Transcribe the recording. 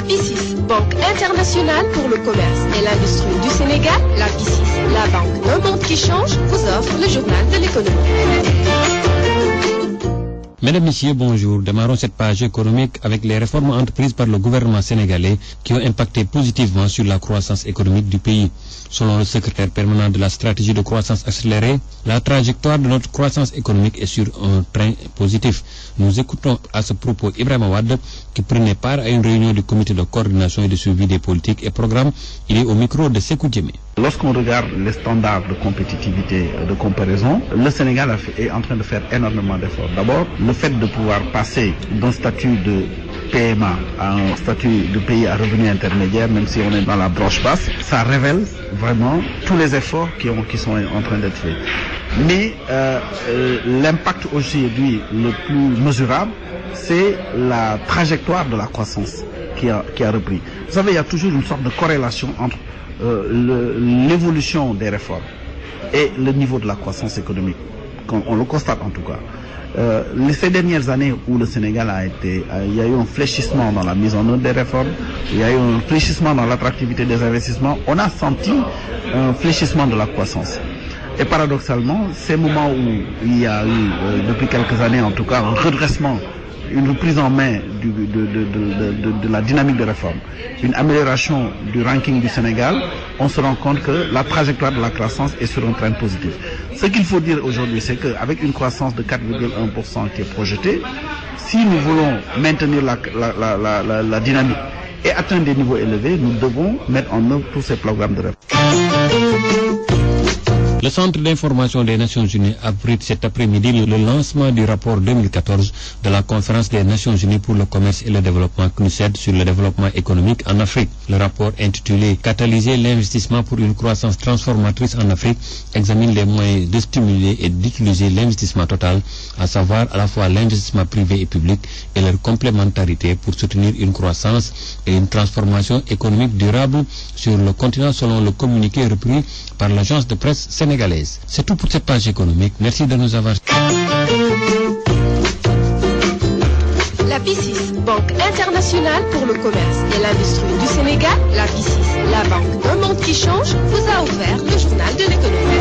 BICIS, Banque internationale pour le commerce et l'industrie du Sénégal, la BICIS, la banque d'un monde qui change, vous offre le journal de l'économie. Mesdames, Messieurs, bonjour. Démarrons cette page économique avec les réformes entreprises par le gouvernement sénégalais qui ont impacté positivement sur la croissance économique du pays. Selon le secrétaire permanent de la stratégie de croissance accélérée, la trajectoire de notre croissance économique est sur un train positif. Nous écoutons à ce propos Ibrahima Wade qui prenait part à une réunion du comité de coordination et de suivi des politiques et programmes. Il est au micro de Sékou Djemé. Lorsqu'on regarde les standards de compétitivité de comparaison, le Sénégal est en train de faire énormément d'efforts. D'abord, le fait de pouvoir passer d'un statut de PMA à un statut de pays à revenu intermédiaire, même si on est dans la branche basse, ça révèle vraiment tous les efforts qui sont en train d'être faits. Mais l'impact aujourd'hui le plus mesurable, c'est la trajectoire de la croissance qui a repris. Vous savez, il y a toujours une sorte de corrélation entre l'évolution des réformes et le niveau de la croissance économique. On le constate en tout cas. Ces dernières années où le Sénégal il y a eu un fléchissement dans la mise en œuvre des réformes, il y a eu un fléchissement dans l'attractivité des investissements, on a senti un fléchissement de la croissance. Et paradoxalement, ces moments où il y a eu, depuis quelques années en tout cas, un redressement, une reprise en main de la dynamique de réforme, une amélioration du ranking du Sénégal, on se rend compte que la trajectoire de la croissance est sur un train positif. Ce qu'il faut dire aujourd'hui, c'est qu'avec une croissance de 4,1% qui est projetée, si nous voulons maintenir la dynamique et atteindre des niveaux élevés, nous devons mettre en œuvre tous ces programmes de réforme. Le Centre d'information des Nations Unies abrite cet après-midi le lancement du rapport 2014 de la Conférence des Nations Unies pour le commerce et le développement CNUSED sur le développement économique en Afrique. Le rapport intitulé « Catalyser l'investissement pour une croissance transformatrice en Afrique » examine les moyens de stimuler et d'utiliser l'investissement total, à savoir à la fois l'investissement privé et public et leur complémentarité pour soutenir une croissance et une transformation économique durable sur le continent selon le communiqué repris par l'agence de presse sénégalaise. C'est tout pour cette page économique. Merci de nous avoir... La BICIS, Banque internationale pour le commerce et l'industrie du Sénégal, la BICIS, la banque d'un monde qui change, vous a offert le journal de l'économie.